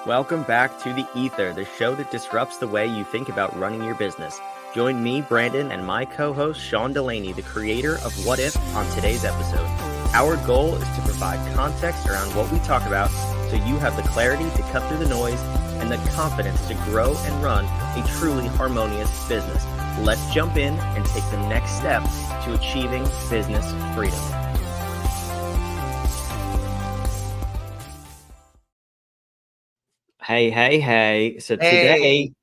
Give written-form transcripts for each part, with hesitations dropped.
Welcome back to The Ether, the show that disrupts the way you think about running your business. Join me, Brandon, and my co-host, Sean Delaney, the creator of What If, on today's episode. Our goal is to provide context around what we talk about so you have the clarity to cut through the noise and the confidence to grow and run a truly harmonious business. Let's jump in and take the next step to achieving business freedom. Hey. So today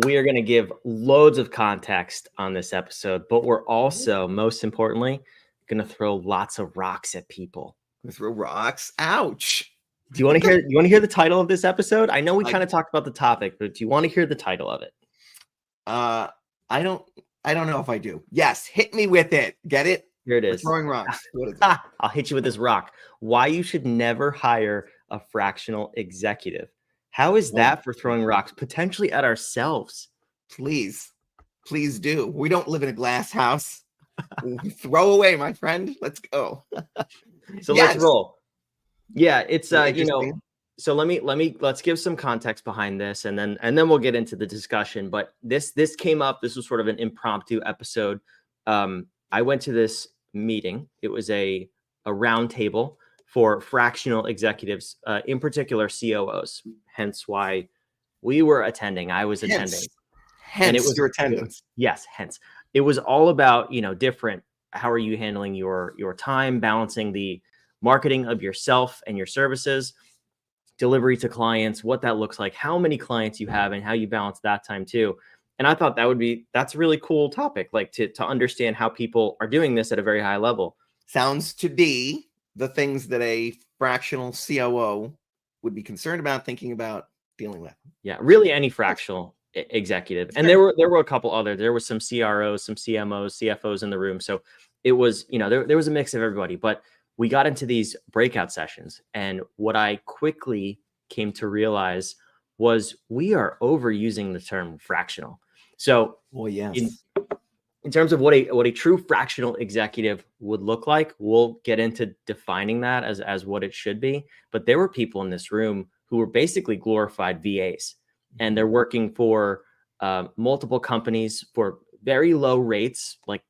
we are going to give loads of context on this episode, but we're also, most importantly, going to throw lots of rocks at people. Throw rocks? Ouch. Do you want to hear the title of this episode? I know we kind of talked about the topic, but do you want to hear the title of it? I don't know if I do. Yes, hit me with it. Get it? Here it is. Throwing rocks. What is it? I'll hit you with this rock. Why you should never hire a fractional executive. How is that for throwing rocks potentially at ourselves? Please do. We don't live in a glass house. Throw away, my friend. Let's go. So Let's roll. Yeah, it's so let's give some context behind this and then we'll get into the discussion. But this came up. This was sort of an impromptu episode. I went to this meeting. It was a round table for fractional executives, in particular COOs, hence why we were attending. I was attending. And it was your attendance. Yes, hence. It was all about, different, how are you handling your time, balancing the marketing of yourself and your services, delivery to clients, what that looks like, how many clients you have, and how you balance that time too. And I thought that's a really cool topic, like to understand how people are doing this at a very high level. Sounds to be the things that a fractional COO would be concerned about, thinking about, dealing with. Yeah, really any fractional executive. And there were a couple other. There was some CROs, some CMOs, CFOs in the room. So it was, there was a mix of everybody. But we got into these breakout sessions. And what I quickly came to was we are overusing the term fractional. So in terms of what a true fractional executive would look like, we'll get into defining that as what it should be. But there were people in this room who were basically glorified VAs, and they're working for multiple companies for very low rates, like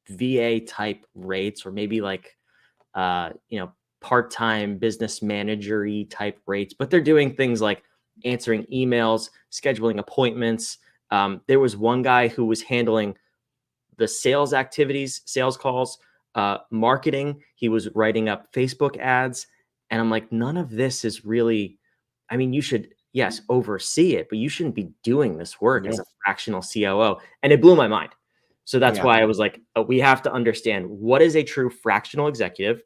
VA type rates, or maybe like, part-time business manager-y type rates. But they're doing things like answering emails, scheduling appointments. There was one guy who was handling the sales activities, sales calls, marketing. He was writing up Facebook ads. And I'm like, none of this is really, you should, yes, oversee it, but you shouldn't be doing this work as a fractional COO. And it blew my mind. So that's why I was like, we have to understand, what is a true fractional executive?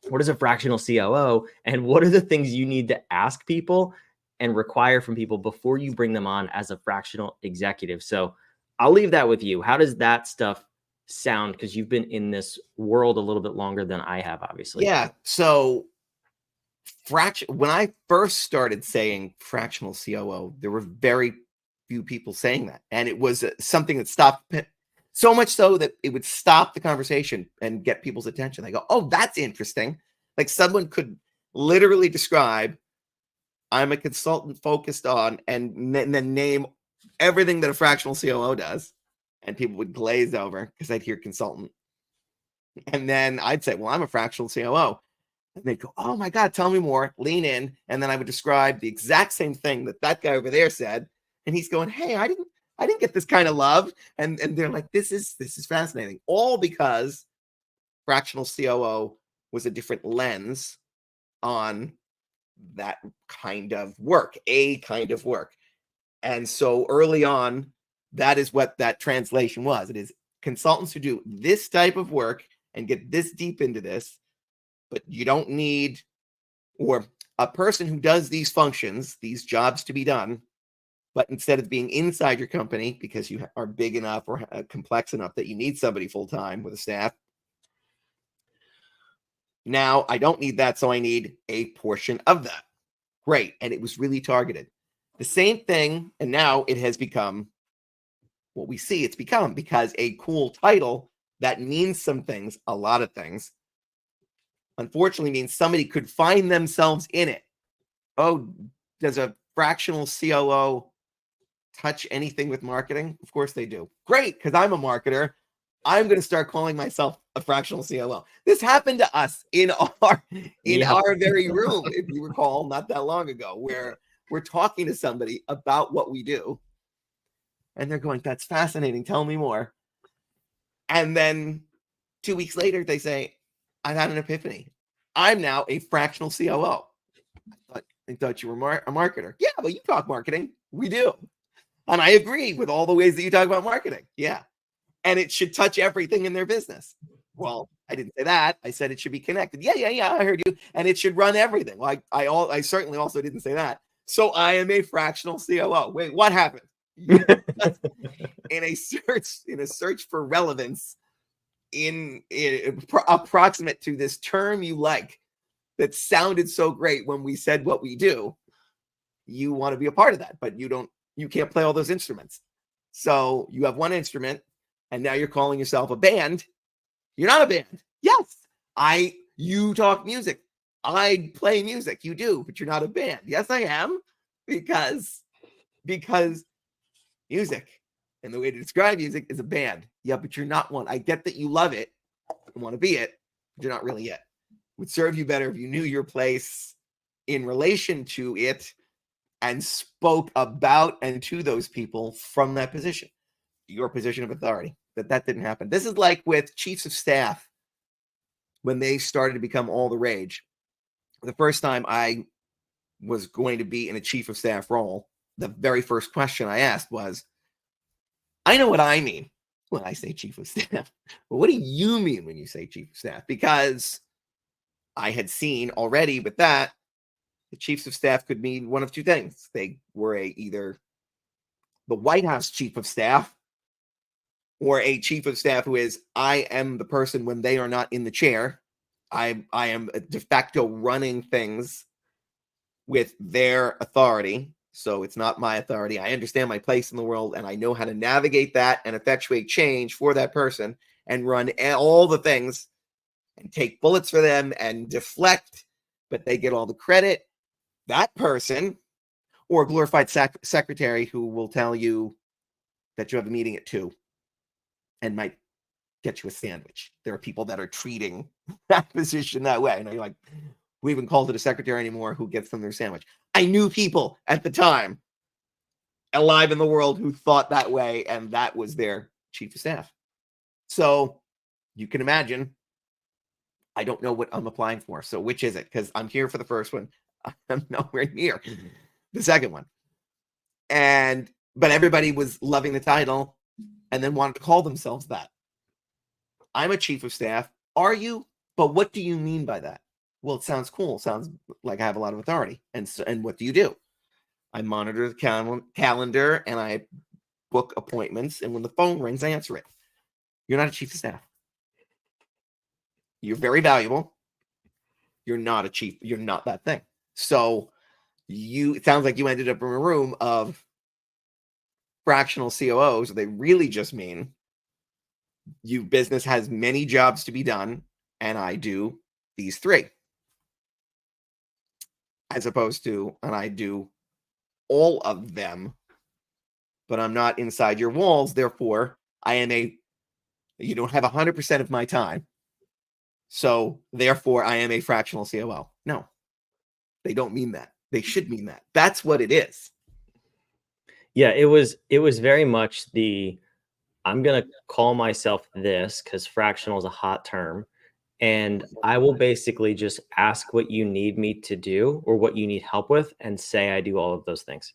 What is a fractional COO? And what are the things you need to ask people and require from people before you bring them on as a fractional executive? So I'll leave that with you. How does that stuff sound? Because you've been in this world a little bit longer than I have, obviously. Yeah. So when I first started saying fractional COO, there were very few people saying that. And it was something that stopped, so much so that it would stop the conversation and get people's attention. They go, oh, that's interesting. Like someone could literally describe, I'm a consultant focused on, and then name everything that a fractional COO does, and people would glaze over because I'd hear consultant. And then I'd say, well, I'm a fractional COO. And they'd go, oh my God, tell me more, lean in. And then I would describe the exact same thing that guy over there said. And he's going, hey, I didn't get this kind of love. And they're like, this is fascinating. All because fractional COO was a different lens on that kind of work, And so early on, that is what that translation was. It is consultants who do this type of work and get this deep into this, but you don't need, or a person who does these functions, these jobs to be done, but instead of being inside your company because you are big enough or complex enough that you need somebody full-time with a staff, now I don't need that, so I need a portion of that. Great. And it was really targeted. The same thing, and now it has become what we see it's become, because a cool title that means some things, a lot of things, unfortunately means somebody could find themselves in it. Oh, does a fractional COO touch anything with marketing? Of course they do. Great, because I'm a marketer. I'm going to start calling myself a fractional COO. This happened to us in our very room, if you recall, not that long ago, where we're talking to somebody about what we do. And they're going, that's fascinating. Tell me more. And then 2 weeks later, they say, I've had an epiphany. I'm now a fractional COO. I thought you were a marketer. Yeah, but you talk marketing. We do. And I agree with all the ways that you talk about marketing. Yeah. And it should touch everything in their business. Well, I didn't say that. I said it should be connected. Yeah. I heard you. And it should run everything. Like I certainly also didn't say that. So I am a fractional COO. Wait, what happened? in a search for relevance in approximate to this term you like that sounded so great when we said what we do, you want to be a part of that, but you can't play all those instruments. So you have one instrument and now you're calling yourself a band. You're not a band. Yes, you talk music. I play music. You do, but you're not a band. Yes, I am, because music and the way to describe music is a band. Yeah, but you're not one. I get that you love it and want to be it, but you're not really it. It would serve you better if you knew your place in relation to it and spoke about and to those people from that position, your position of authority. That didn't happen. This is like with chiefs of staff when they started to become all the rage. The first time I was going to be in a chief of staff role, the very first question I asked was, I know what I mean when I say chief of staff, but what do you mean when you say chief of staff? Because I had seen already with that, the chiefs of staff could mean one of two things. They were either the White House chief of staff or a chief of staff who is, I am the person when they are not in the chair. I am de facto running things with their authority. So it's not my authority. I understand my place in the world and I know how to navigate that and effectuate change for that person and run all the things and take bullets for them and deflect, but they get all the credit. That person, or a glorified secretary who will tell you that you have a meeting at 2 and might get you a sandwich. There are people that are treating that position that way. And you're like, we haven't called it a secretary anymore who gets them their sandwich. I knew people at the time alive in the world who thought that way, and that was their chief of staff. So you can imagine, I don't know what I'm applying for. So which is it? Because I'm here for the first one. I'm nowhere near the second one. But everybody was loving the title and then wanted to call themselves that. I'm a chief of staff. Are you? But what do you mean by that? Well, it sounds cool. It sounds like I have a lot of authority. And what do you do? I monitor the calendar and I book appointments. And when the phone rings, I answer it. You're not a chief of staff. You're very valuable. You're not a chief. You're not that thing. So it sounds like you ended up in a room of fractional COOs. They really just mean business has many jobs to be done, and I do these 3. As opposed to, and I do all of them, but I'm not inside your walls. Therefore, you don't have 100% of my time. So therefore, I am a fractional COO. No, they don't mean that. They should mean that. That's what it is. Yeah, it was very much I'm going to call myself this because fractional is a hot term. And I will basically just ask what you need me to do or what you need help with and say I do all of those things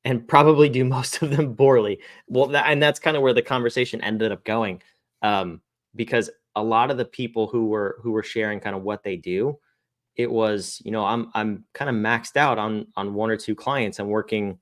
and probably do most of them poorly. Well, that's kind of where the conversation ended up going, because a lot of the people who were sharing kind of what they do, it was, I'm kind of maxed out on 1 or 2 clients. I'm working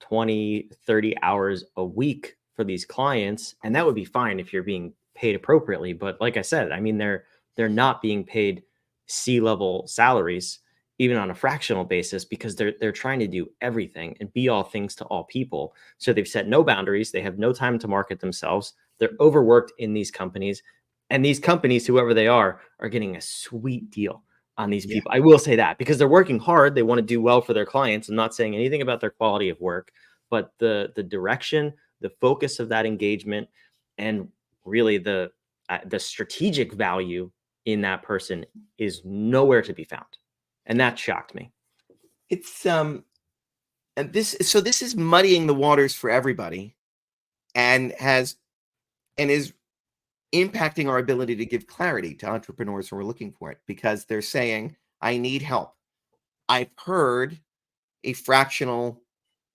20, 30 hours a week for these clients. And that would be fine if you're being paid appropriately. But like I said, I mean, they're not being paid C-level salaries, even on a fractional basis, because they're trying to do everything and be all things to all people. So they've set no boundaries. They have no time to market themselves. They're overworked in these companies. And these companies, whoever they are getting a sweet deal. on these Yeah. people. I will say that because they're working hard. They want to do well for their clients. I'm not saying anything about their quality of work, but the direction, the focus of that engagement, and really the strategic value in that person is nowhere to be found. And that shocked me. It's and this is muddying the waters for everybody, and is impacting our ability to give clarity to entrepreneurs who are looking for it, because they're saying, I need help. I've heard a fractional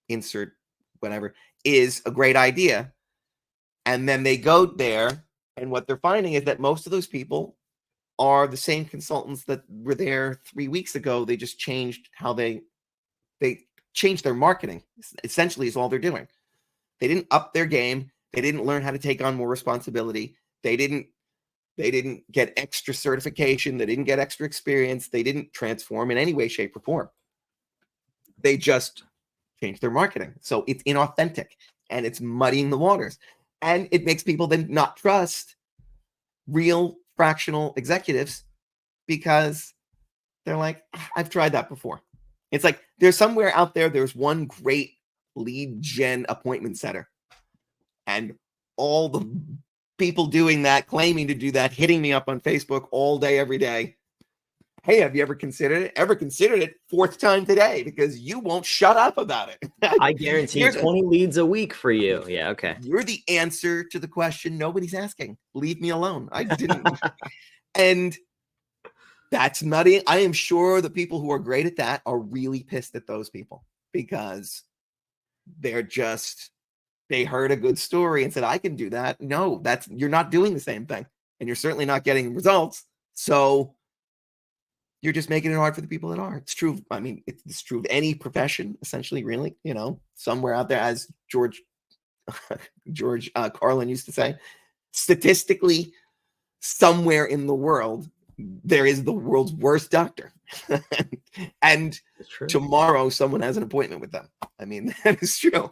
insert whatever is a great idea, and then they go there, and what they're finding is that most of those people are the same consultants that were there 3 weeks ago. They just changed how they changed their marketing, essentially, is all they're doing. They didn't up their game. They didn't learn how to take on more responsibility. They didn't get extra certification. They didn't get extra experience. They didn't transform in any way, shape, or form. They just changed their marketing. So it's inauthentic, and it's muddying the waters. And it makes people then not trust real fractional executives, because they're like, I've tried that before. It's like there's somewhere out there's one great lead gen appointment setter, and all the people doing that, claiming to do that, hitting me up on Facebook all day, every day. Hey, have you ever considered it? Ever considered it? Fourth time today, because you won't shut up about it. I guarantee 20 leads a week for you. Yeah, okay. You're the answer to the question nobody's asking. Leave me alone. I didn't. And that's nutty. I am sure the people who are great at that are really pissed at those people, because they're just, they heard a good story and said, I can do that. No, you're not doing the same thing, and you're certainly not getting results. So you're just making it hard for the people that are. It's true. I mean, it's true of any profession, essentially, really, somewhere out there, as George Carlin used to say, statistically, somewhere in the world, there is the world's worst doctor. And tomorrow someone has an appointment with them. I mean, that is true.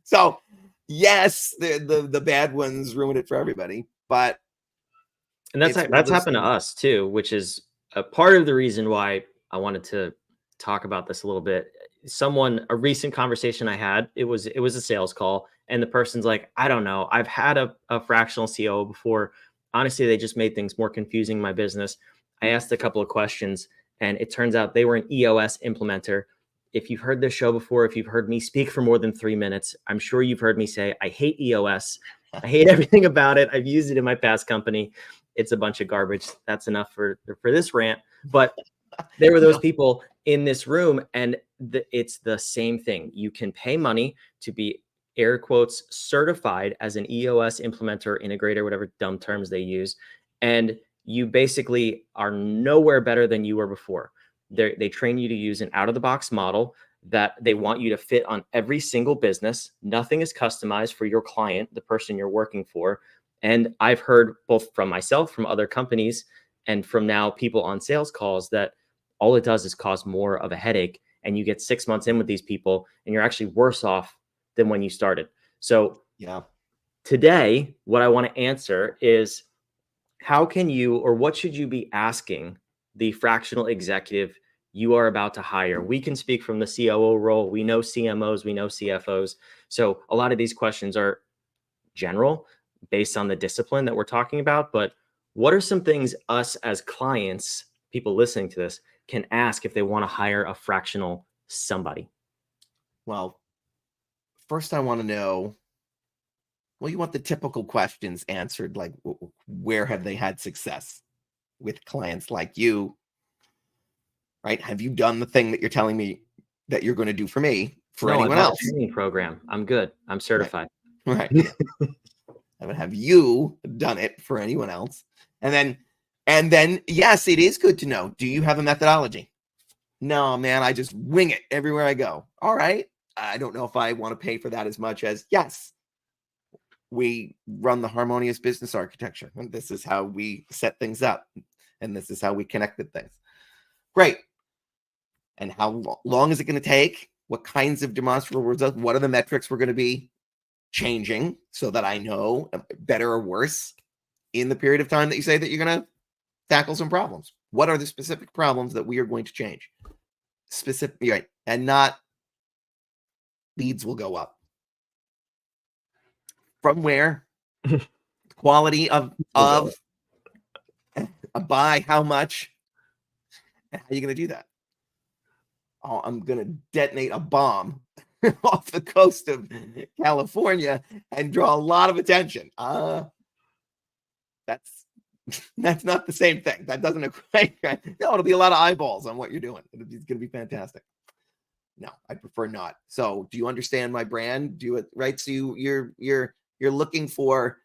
So yes, the bad ones ruin it for everybody, but and that's happened to us too, which is a part of the reason why I wanted to talk about this a little bit. A recent conversation I had, it was a sales call, and the person's like, I don't know, I've had a fractional COO before. Honestly, they just made things more confusing in my business. I asked a couple of questions, and it turns out they were an EOS implementer. If you've heard this show before, if you've heard me speak for more than 3 minutes, I'm sure you've heard me say, I hate EOS. I hate everything about it. I've used it in my past company. It's a bunch of garbage. That's enough for this rant. But there were those people in this room, and it's the same thing. You can pay money to be, air quotes, certified as an EOS implementer, integrator, whatever dumb terms they use. And you basically are nowhere better than you were before. They train you to use an out-of-the-box model that they want you to fit on every single business. Nothing is customized for your client, the person you're working for. And I've heard both from myself, from other companies, and from now people on sales calls that all it does is cause more of a headache. And you get 6 months in with these people, and you're actually worse off than when you started. So yeah, today, what I want to answer is, how can you, or what should you be asking the fractional executive you are about to hire? We can speak from the COO role. We know CMOs, we know CFOs. So a lot of these questions are general based on the discipline that we're talking about. But what are some things us as clients, people listening to this, can ask if they want to hire a fractional somebody? Well, first I want to know, you want the typical questions answered, like where have they had success with clients like you, right? Have you done the thing that you're telling me that you're going to do for me, for anyone else? A training program. I'm good. I'm certified. Right. Have you done it for anyone else? And then, yes, it is good to know, do you have a methodology? No, man, I just wing it everywhere I go. All right. I don't know if I want to pay for that as much as, yes, we run the harmonious business architecture, and this is how we set things up, and this is how we connected things. Great. And how long is it going to take? What kinds of demonstrable results? What are the metrics we're going to be changing, so that I know better or worse in the period of time that you say that you're going to tackle some problems? What are the specific problems that we are going to change? Specific, right? And not leads will go up. From where? Quality of by how much? How are you going to do that? Oh, I'm going to detonate a bomb off the coast of California and draw a lot of attention. That's not the same thing. That doesn't equate. No, it'll be a lot of eyeballs on what you're doing. It's going to be fantastic. No, I prefer not. So, do you understand my brand? Do it right. So you're looking for.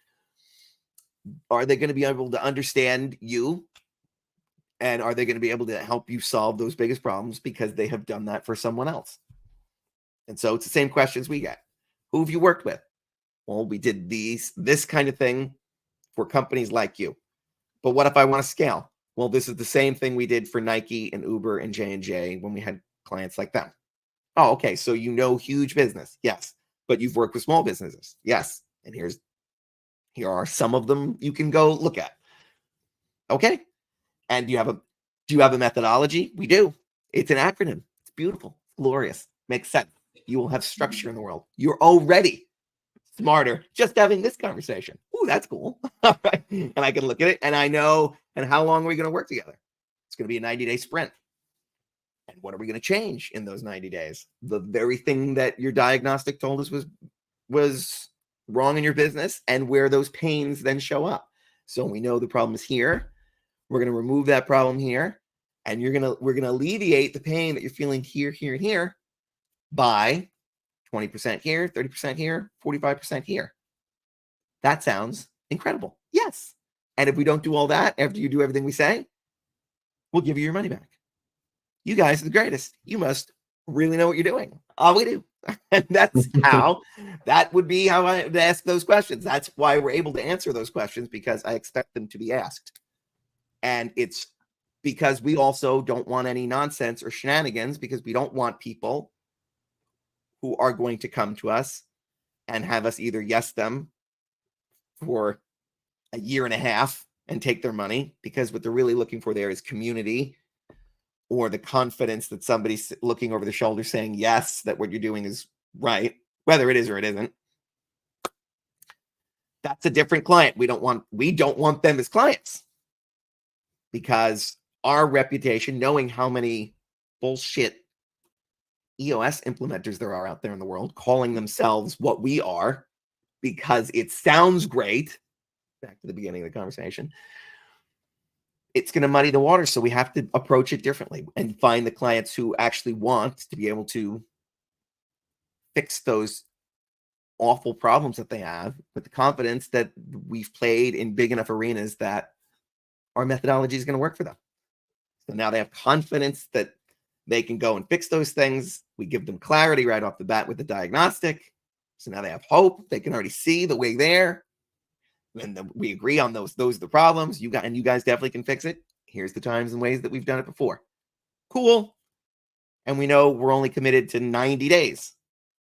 Are they going to be able to understand you? And are they going to be able to help you solve those biggest problems because they have done that for someone else? And so it's the same questions we get. Who have you worked with? Well, we did this kind of thing for companies like you. But what if I want to scale? Well, this is the same thing we did for Nike and Uber and J&J when we had clients like them. Oh, okay. So you know huge business. Yes. But you've worked with small businesses. Yes. And here are some of them you can go look at. Okay. And do you have a methodology? We do. It's an acronym. It's beautiful. It's glorious. Makes sense. You will have structure in the world. You're already smarter just having this conversation. Ooh, that's cool. All right. And I can look at it and I know, and how long are we going to work together? It's going to be a 90-day sprint. And what are we going to change in those 90 days? The very thing that your diagnostic told us was wrong in your business and where those pains then show up. So we know the problem is here. We're going to remove that problem here. And we're going to alleviate the pain that you're feeling here, here, and here by 20% here, 30% here, 45% here. That sounds incredible. Yes. And if we don't do all that after you do everything we say, we'll give you your money back. You guys are the greatest. You must really know what you're doing. Oh, we do. And that's that would be how I would ask those questions. That's why we're able to answer those questions, because I expect them to be asked. And it's because we also don't want any nonsense or shenanigans, because we don't want people who are going to come to us and have us either yes them for a year and a half and take their money, because what they're really looking for there is community, or the confidence that somebody's looking over the shoulder saying yes, that what you're doing is right, whether it is or it isn't. That's a different client. We don't want them as clients, because our reputation, knowing how many bullshit EOS implementers there are out there in the world calling themselves what we are because it sounds great, back to the beginning of the conversation, it's going to muddy the water. So we have to approach it differently and find the clients who actually want to be able to fix those awful problems that they have with the confidence that we've played in big enough arenas that our methodology is going to work for them. So now they have confidence that they can go and fix those things. We give them clarity right off the bat with the diagnostic. So now they have hope. They can already see the way there. And we agree on those are the problems. You guys definitely can fix it. Here's the times and ways that we've done it before. Cool. And we know we're only committed to 90 days.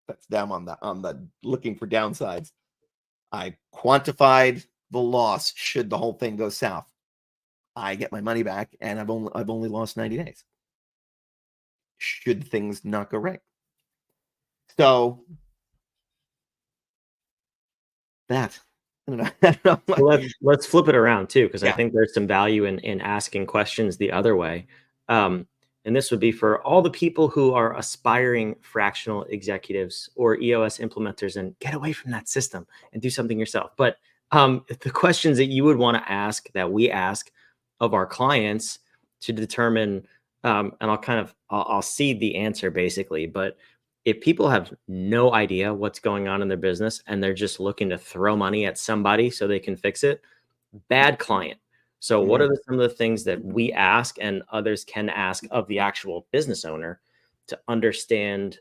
That's down on the looking for downsides. I quantified the loss should the whole thing go south. I get my money back, and I've only lost 90 days. Should things not go right. So that. I don't know. Well, let's flip it around too, because I think there's some value in asking questions the other way. And this would be for all the people who are aspiring fractional executives or EOS implementers and get away from that system and do something yourself. But the questions that you would want to ask, that we ask of our clients to determine, and I'll seed the answer basically, but if people have no idea what's going on in their business and they're just looking to throw money at somebody so they can fix it, bad client. So what are some of the things that we ask and others can ask of the actual business owner to understand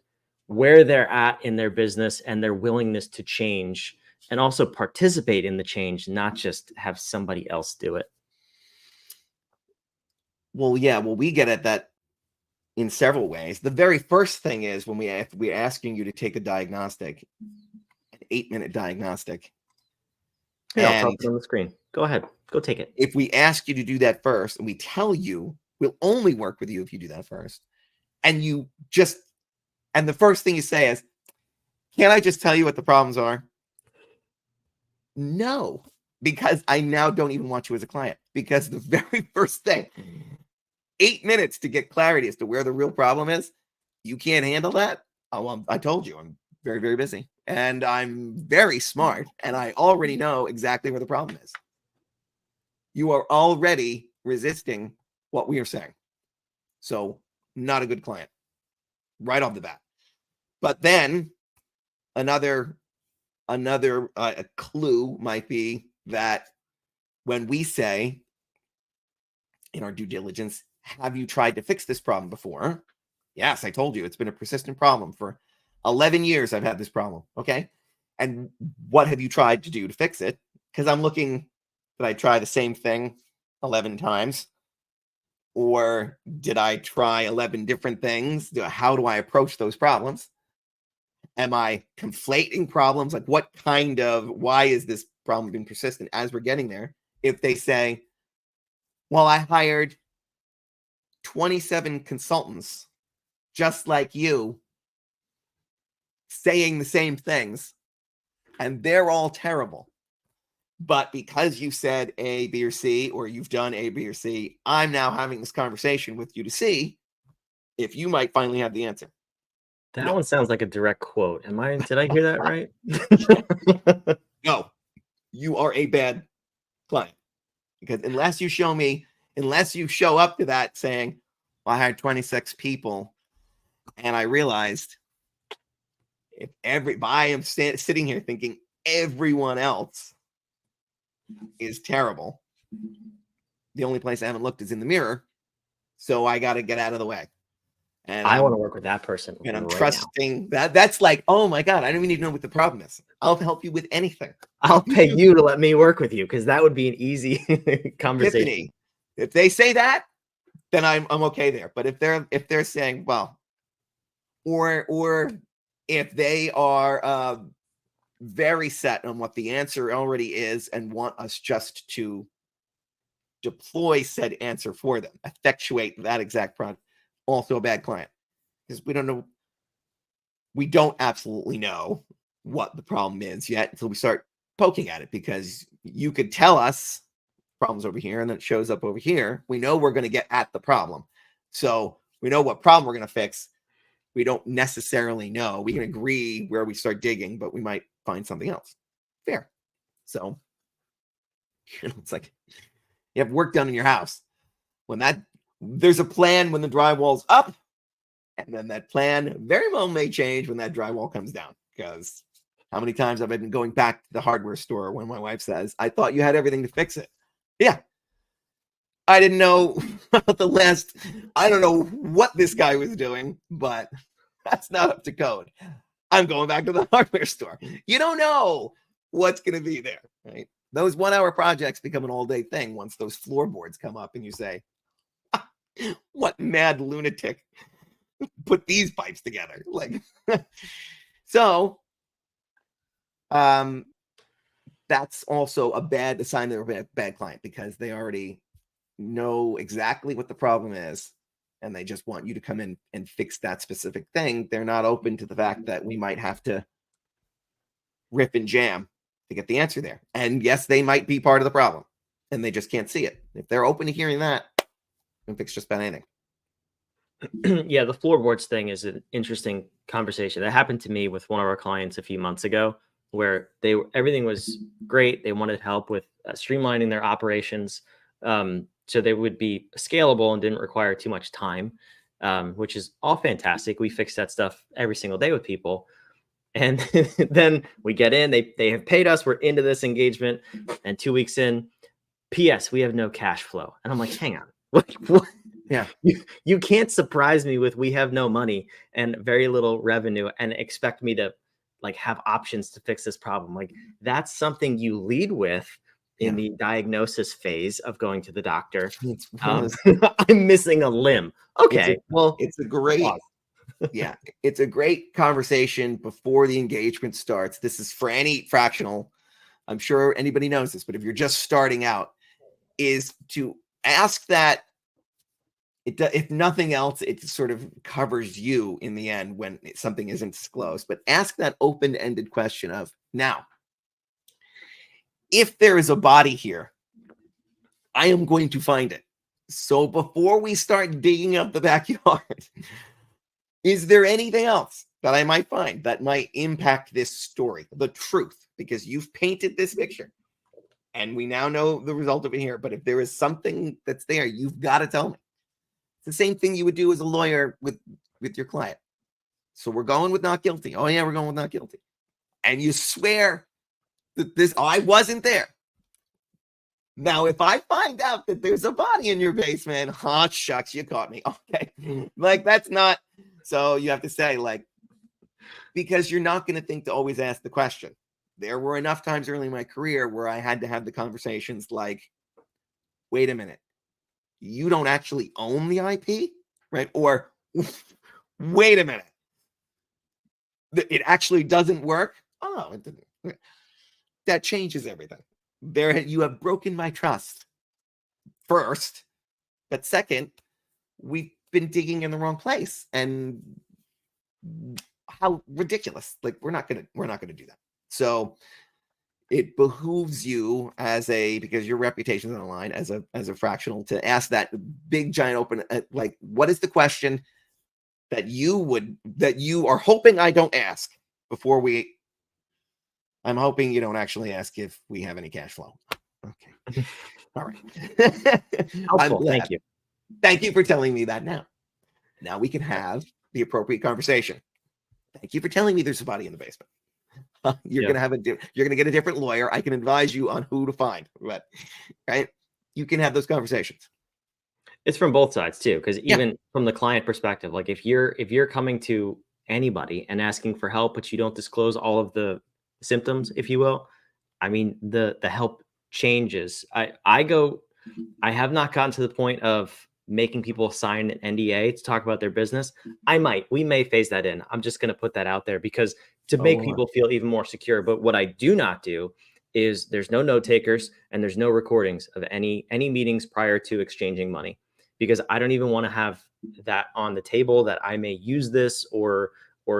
where they're at in their business and their willingness to change, and also participate in the change, not just have somebody else do it? Well, yeah. Well, we get at that in several ways. The very first thing is when we're asking you to take a diagnostic, an 8-minute diagnostic, Yeah, I'll tell And it on the screen. Go ahead. Go take it. if we ask you to do that first and we tell you we'll only work with you if you do that first, and the first thing you say is, "Can't I just tell you what the problems are?" No, because I now don't even want you as a client, because the very first thing, 8 minutes to get clarity as to where the real problem is, you can't handle that. Oh, well, I told you I'm very, very busy and I'm very smart and I already know exactly where the problem is. You are already resisting what we are saying. So, not a good client right off the bat. But then another a clue might be that when we say in our due diligence, have you tried to fix this problem before? Yes, I told you it's been a persistent problem for 11 years. I've had this problem. Okay. And what have you tried to do to fix it? Because I'm looking, did I try the same thing 11 times? Or did I try 11 different things? How do I approach those problems? Am I conflating problems? Like, why is this problem been persistent as we're getting there? If they say, well, I hired 27 consultants just like you saying the same things, and they're all terrible. But because you said A, B, or C, or you've done A, B, or C, I'm now having this conversation with you to see if you might finally have the answer. That No. one sounds like a direct quote. Did I hear that right? No, you are a bad client. Because unless you show up to that saying, well, I hired 26 people and I realized I am sitting here thinking everyone else is terrible. The only place I haven't looked is in the mirror. So I got to get out of the way. And I want to work with that person and I'm right trusting that. That's like, oh my God, I don't even need to know what the problem is. I'll help you with anything. I'll pay you to let me work with you, because that would be an easy conversation. Epiphany. If they say that, then I'm okay there. But if they're saying, well, or if they are very set on what the answer already is and want us just to deploy said answer for them, effectuate that exact product, also a bad client, because we don't absolutely know what the problem is yet until we start poking at it, because you could tell us problems over here and then it shows up over here. We know we're going to get at the problem. So we know what problem we're going to fix. We don't necessarily know. We can agree where we start digging, but we might find something else. Fair. So it's like you have work done in your house. There's a plan when the drywall's up, and then that plan very well may change when that drywall comes down. Because how many times have I been going back to the hardware store when my wife says, I thought you had everything to fix it. Yeah. I didn't know about I don't know what this guy was doing, but that's not up to code. I'm going back to the hardware store. You don't know what's going to be there, right? Those 1 hour projects become an all day thing once those floorboards come up and you say, what mad lunatic put these pipes together? Like, so, that's also a sign they're a bad client, because they already know exactly what the problem is and they just want you to come in and fix that specific thing. They're not open to the fact that we might have to rip and jam to get the answer there. And yes, they might be part of the problem and they just can't see it. If they're open to hearing that, they can fix just about anything. Yeah, the floorboards thing is an interesting conversation. That happened to me with one of our clients a few months ago, where everything was great. They wanted help with streamlining their operations, so they would be scalable and didn't require too much time, which is all fantastic. We fix that stuff every single day with people. And then we get in, they have paid us, we're into this engagement, and 2 weeks in, PS, we have no cash flow. And I'm like, hang on. What? Yeah. You can't surprise me with we have no money and very little revenue and expect me to like have options to fix this problem. Like, that's something you lead with in the diagnosis phase of going to the doctor. I'm missing a limb. Okay. It's a great yeah, it's a great conversation before the engagement starts. This is for any fractional I'm sure anybody knows this, but if you're just starting out, is to ask that. If nothing else, it sort of covers you in the end when something isn't disclosed. But ask that open-ended question of, now, if there is a body here, I am going to find it. So before we start digging up the backyard, is there anything else that I might find that might impact this story, the truth? Because you've painted this picture and we now know the result of it here. But if there is something that's there, you've got to tell me. It's the same thing you would do as a lawyer with your client. So we're going with not guilty. Oh yeah, we're going with not guilty. And you swear that I wasn't there. Now, if I find out that there's a body in your basement, shucks, you caught me. Okay. Like, that's not, so you have to say, like, because you're not going to think to always ask the question. There were enough times early in my career where I had to have the conversations like, wait a minute, you don't actually own the IP, right? Or wait a minute, it actually doesn't work. Oh, it didn't. That changes everything. There, you have broken my trust. First, but second, we've been digging in the wrong place, and how ridiculous! Like, we're not gonna do that. So it behooves you because your reputation's on the line as a fractional to ask that big giant open, like, what is the question that you are hoping I don't ask before we. I'm hoping you don't actually ask if we have any cash flow. Okay. All right. Helpful. Thank you. Thank you for telling me that now. Now we can have the appropriate conversation. Thank you for telling me there's a body in the basement. You're going to get a different lawyer. I can advise you on who to find, but right. You can have those conversations. It's from both sides too. Cause even from the client perspective, like if you're coming to anybody and asking for help, but you don't disclose all of the symptoms, if you will, I mean, the help changes. I have not gotten to the point of making people sign an NDA to talk about their business. We may phase that in. I'm just going to put that out there because to make people feel even more secure. But what I do not do is there's no note takers and there's no recordings of any meetings prior to exchanging money, because I don't even want to have that on the table that I may use this or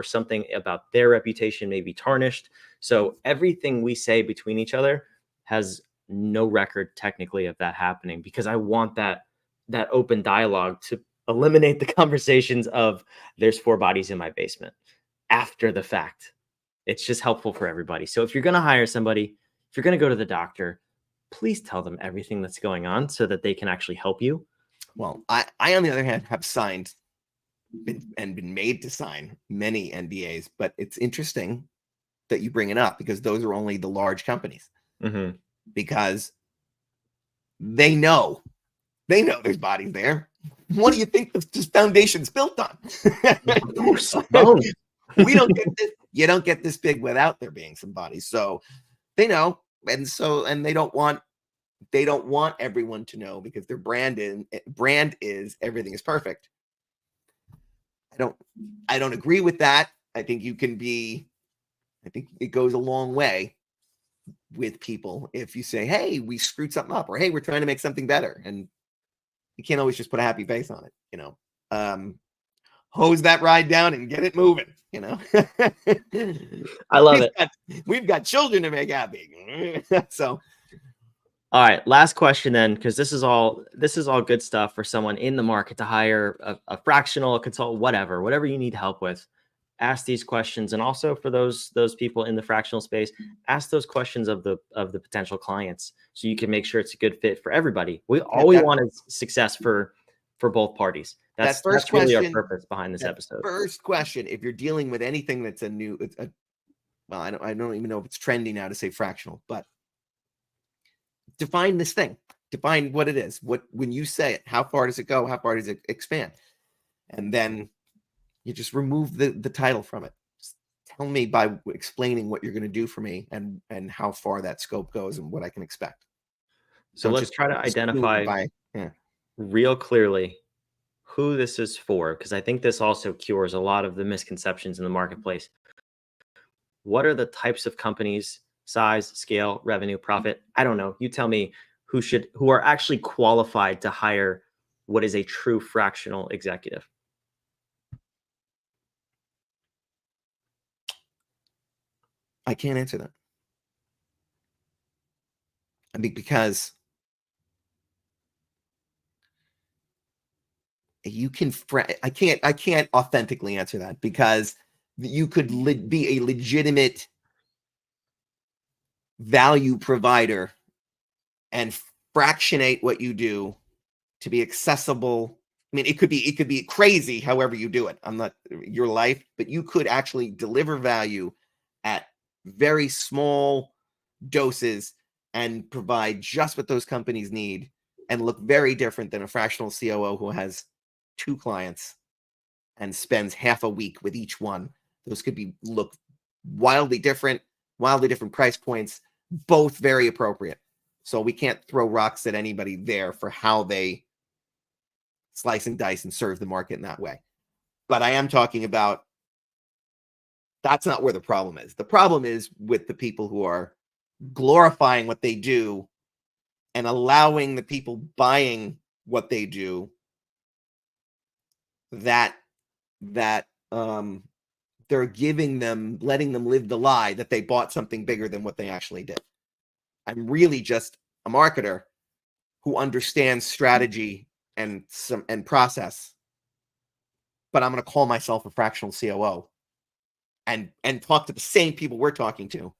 something about their reputation may be tarnished. So everything we say between each other has no record technically of that happening, because I want that open dialogue to eliminate the conversations of there's 4 bodies in my basement after the fact. It's just helpful for everybody. So if you're going to hire somebody, if you're going to go to the doctor, please tell them everything that's going on so that they can actually help you. Well, I on the other hand have signed and been made to sign many NDAs, but it's interesting that you bring it up because those are only the large companies. Mm-hmm. Because they know there's bodies there. What do you think this foundation's built on? We don't get this. You don't get this big without there being some bodies. So they know, and they don't want everyone to know because their brand is everything is perfect. I don't agree with that. I think it goes a long way with people if you say, hey, we screwed something up, or hey, we're trying to make something better. And you can't always just put a happy face on it, hose that ride down and get it moving, I love it. We've got children to make happy. So all right, last question then, because this is all good stuff for someone in the market to hire a fractional, a consultant, whatever you need help with. Ask these questions, and also for those people in the fractional space, ask those questions of the potential clients, so you can make sure it's a good fit for everybody. All we want is success for both parties. That's really our purpose behind this episode. First question: if you're dealing with anything that's I don't even know if it's trendy now to say fractional, but define this thing. Define what it is. When you say it, how far does it go? How far does it expand? And then you just remove the title from it. Just tell me by explaining what you're going to do for me and how far that scope goes and what I can expect. So let's try to identify real clearly who this is for, because I think this also cures a lot of the misconceptions in the marketplace. What are the types of companies size, scale, revenue, profit. I don't know. You tell me who are actually qualified to hire what is a true fractional executive. I can't answer that. I mean, because you can, I can't authentically answer that, because you could be a legitimate value provider and fractionate what you do to be accessible. I mean, it could be crazy however you do it. I'm not your life, but you could actually deliver value at very small doses and provide just what those companies need and look very different than a fractional COO who has 2 clients and spends half a week with each one. Those could look wildly different price points, both very appropriate. So we can't throw rocks at anybody there for how they slice and dice and serve the market in that way. But I am talking about, that's not where the problem is. The problem is with the people who are glorifying what they do and allowing the people buying what they do that they're letting them live the lie that they bought something bigger than what they actually did. I'm really just a marketer who understands strategy and process, but I'm going to call myself a fractional COO and talk to the same people we're talking to.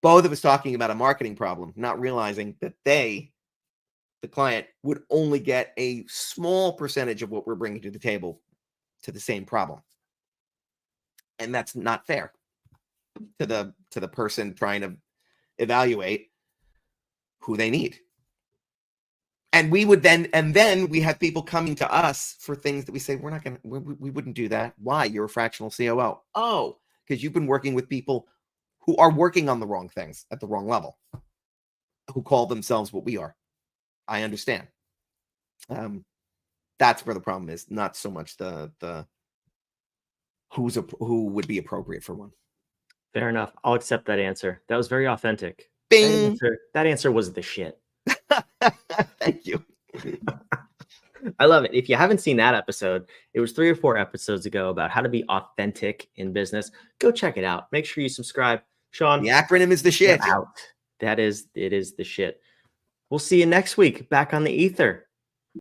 Both of us talking about a marketing problem, not realizing that the client, would only get a small percentage of what we're bringing to the table to the same problem. And that's not fair to the person trying to evaluate who they need. And we would then we have people coming to us for things that we say, we wouldn't do that. Why? You're a fractional COO. Oh, because you've been working with people who are working on the wrong things at the wrong level, who call themselves what we are. I understand. That's where the problem is, not so much the who would be appropriate for one. Fair enough. I'll accept that answer. That was very authentic. Bing. That answer was the shit. Thank you. I love it. If you haven't seen that episode, it was 3 or 4 episodes ago about how to be authentic in business. Go check it out. Make sure you subscribe. Sean, the acronym is the shit. It is the shit. We'll see you next week back on the ether.